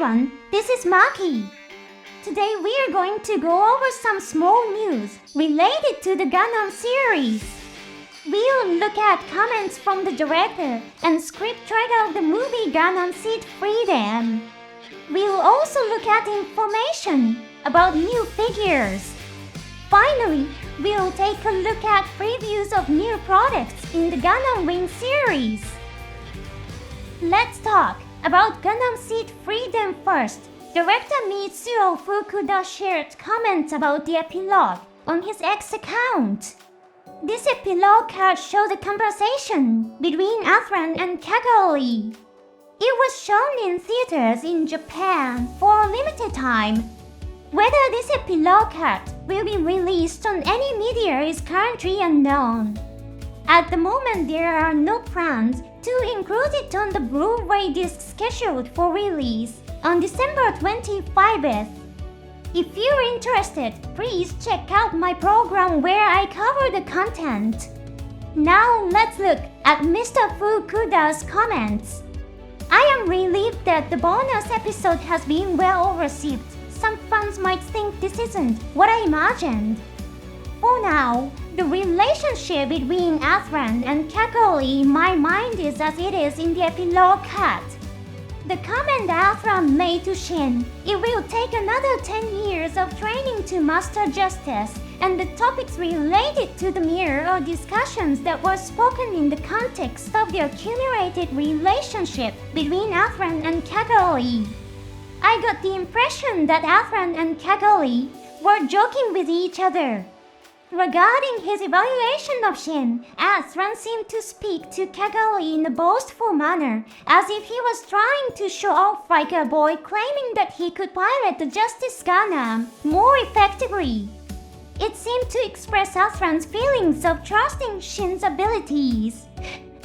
everyone, this is Maki. Today we are going to go over some small news related to the Gundam series. We'll look at comments from the director and scriptwriter of the movie Gundam Seed Freedom. We'll also look at information about new figures. Finally, we'll take a look at previews of new products in the GundamWing series. Let's talk about Gundam Seed Freedom first. Director Mitsuo Fukuda shared comments about the epilogue on his X account. This epilogue card shows a conversation between Athrun and Cal-re. It was shown in theaters in Japan for a limited time. Whether this epilogue card will be released on any media is currently unknown. At the moment, there are no plans to include it on the Blu-ray disc scheduled for release on December 25th. If you're interested, please check out my program where I cover the content. Now let's look at Mr. Fukuda's comments. I am relieved that the bonus episode has been well received. Some fans might think this isn't what I imagined. For now, the relationship between Athrun and Cal-re in my mind is as it is in the epilogue cut. The comment Athrun made to Shin, it will take another 10 years of training to master justice, and the topics related to the mirror are discussions that were spoken in the context of the accumulated relationship between Athrun and Cal-re. I got the impression that Athrun and Cal-re were joking with each other. Regarding his evaluation of Shin, Athrun seemed to speak to Cal-re in a boastful manner, as if he was trying to show off like a boy claiming that he could pilot the Justice Gundam more effectively. It seemed to express Athrun's feelings of trusting Shin's abilities,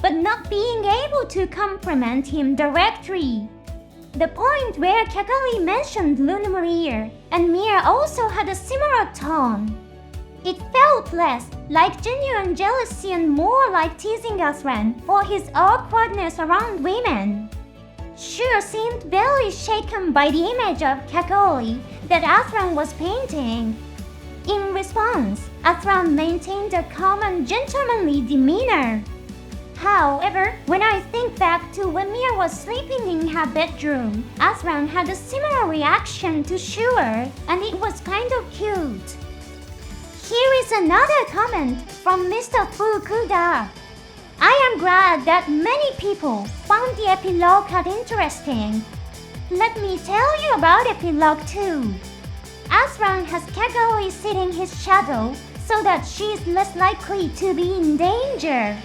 but not being able to compliment him directly. The point where Cal-re mentioned Lunamir and Mira also had a similar tone. It felt less like genuine jealousy and more like teasing Athrun for his awkwardness around women. Sure seemed very shaken by the image of Cal-re that Athrun was painting. In response, Athrun maintained a calm and gentlemanly demeanor. However, when I think back to when Mira was sleeping in her bedroom, Athrun had a similar reaction to Shure, and it was kind of cute. Here is another comment from Mr. Fukuda. I am glad that many people found the epilogue cut interesting. Let me tell you about epilogue 2. Athrun has Cal-re sitting his shadow so that she is less likely to be in danger.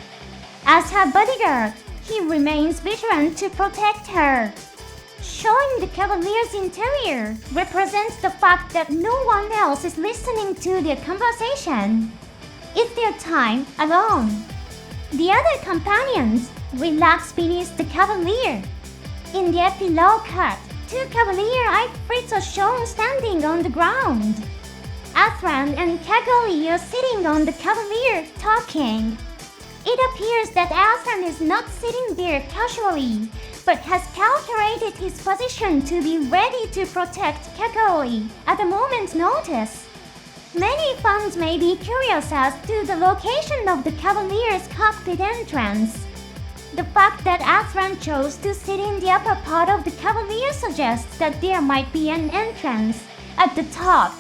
As her bodyguard, he remains vigilant to protect her. Showing the Cavalier's interior represents the fact that no one else is listening to their conversation. It's their time alone. The other companions relax beneath the Cavalier. In the epilogue cut, 2 Cavalier Ifrits are shown standing on the ground. Athrun and Cal-re are sitting on the Cavalier talking. It appears that Athrun is not sitting there casually, but has calculated his position to be ready to protect Cal-re at a moment's notice. Many fans may be curious as to the location of the Cavalier's cockpit entrance. The fact that Athrun chose to sit in the upper part of the Cavalier suggests that there might be an entrance at the top.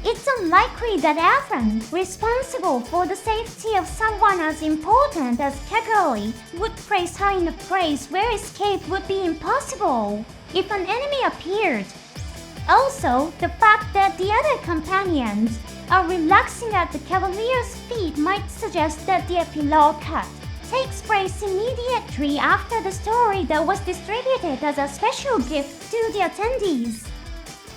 It's unlikely that Athrun, responsible for the safety of someone as important as Cal-re, would place her in a place where escape would be impossible if an enemy appeared. Also, the fact that the other companions are relaxing at the Cavalier's feet might suggest that the epilogue cut takes place immediately after the story that was distributed as a special gift to the attendees.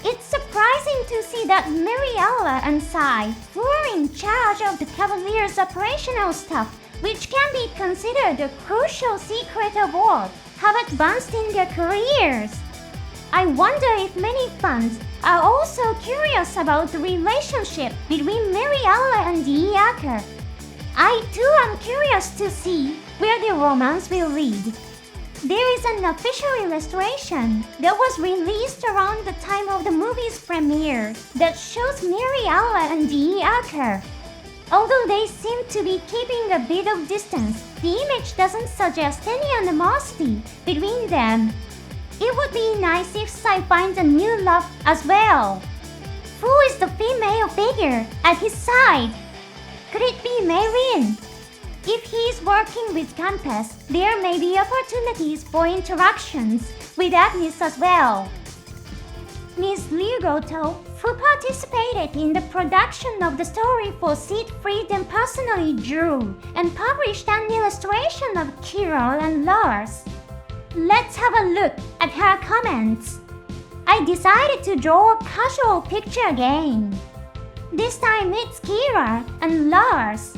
It's surprising to see that Mariella and Sai, who are in charge of the Cavalier's operational staff, which can be considered a crucial secret award, have advanced in their careers. I wonder if many fans are also curious about the relationship between Mariella and Iaka. I too am curious to see where the romance will lead. There is an official illustration that was released around the time of the movie's premiere that shows Mary-Alla and Aka. Although they seem to be keeping a bit of distance, the image doesn't suggest any animosity between them. It would be nice if Sai finds a new love as well. Who is the female figure at his side? Could it be Mayrin? If he is working with Campus, there may be opportunities for interactions with Agnes as well. Ms. Liu Goto, who participated in the production of the story for Seed Freedom, personally drew and published an illustration of Kiro and Lars. Let's have a look at her comments. I decided to draw a casual picture again. This time it's Kira and Lars.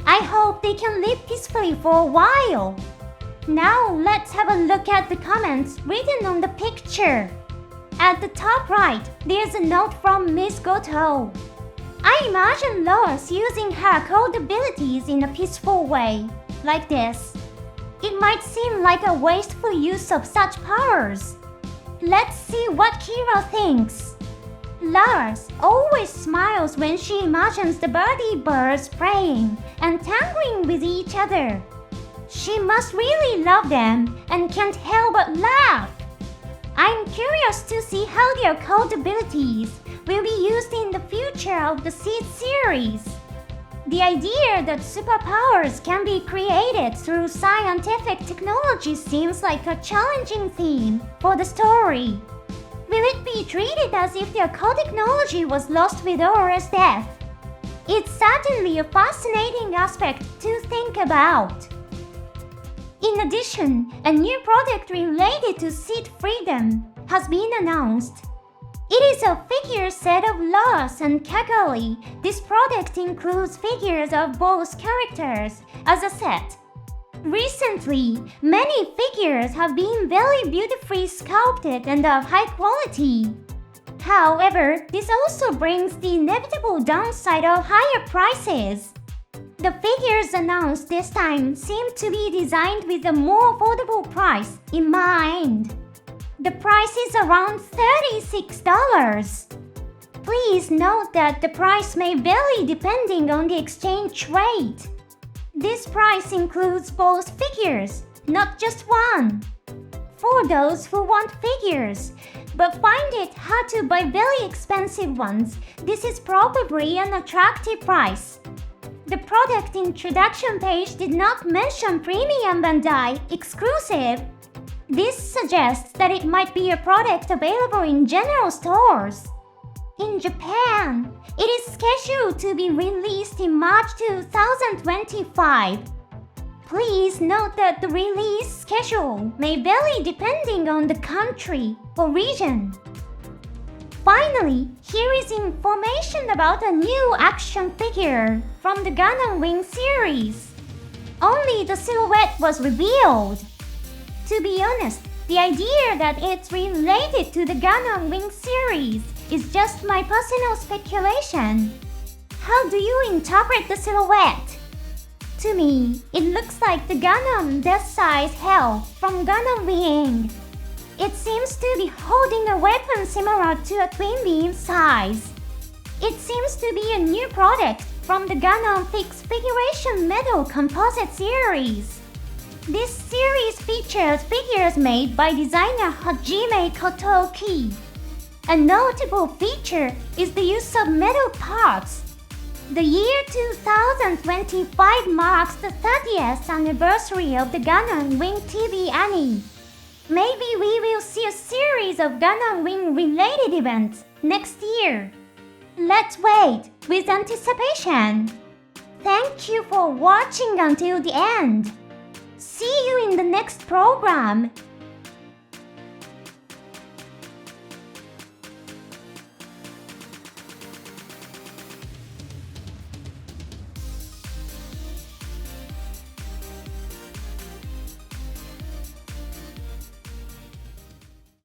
I hope they can live peacefully for a while. Now let's have a look at the comments written on the picture. At the top right, there's a note from Ms. Goto. I imagine Lars using her code abilities in a peaceful way, like this. It might seem like a wasteful use of such powers. Let's see what Kira thinks. Lars always smiles when she imagines the birdie birds praying and tangling with each other. She must really love them and can't help but laugh. I'm curious to see how their code abilities will be used in the future of the Seed series. The idea that superpowers can be created through scientific technology seems like a challenging theme for the story. Will it be treated as if their code technology was lost with Aura's death? It's certainly a fascinating aspect to think about. In addition, a new product related to Seed Freedom has been announced. It is a figure set of Lars and Kagari. This product includes figures of both characters as a set. Recently, many figures have been very beautifully sculpted and of high quality. However, this also brings the inevitable downside of higher prices. The figures announced this time seem to be designed with a more affordable price in mind. The price is around $36. Please note that the price may vary depending on the exchange rate. This price includes both figures, not just one. For those who want figures, but find it hard to buy very expensive ones, this is probably an attractive price. The product introduction page did not mention Premium Bandai exclusive. This suggests that it might be a product available in general stores. In Japan, it is scheduled to be released in March 2025. Please note that the release schedule may vary depending on the country or region. Finally, here is information about a new action figure from the GundamWing series. Only the silhouette was revealed. To be honest, the idea that it's related to the GundamWing series is just my personal speculation. How do you interpret the silhouette? To me, it looks like the Gundam Death Size Hell from GundamWing. It seems to be holding a weapon similar to a twin beam size. It seems to be a new product from the Gundam Fixed Figuration Metal Composite series. This series features figures made by designer Hajime Kotoki. A notable feature is the use of metal parts. The year 2025 marks the 30th anniversary of the GundamWing TV anime. Maybe we will see a series of GundamWing related events next year. Let's wait with anticipation. Thank you for watching until the end. See you in the next program.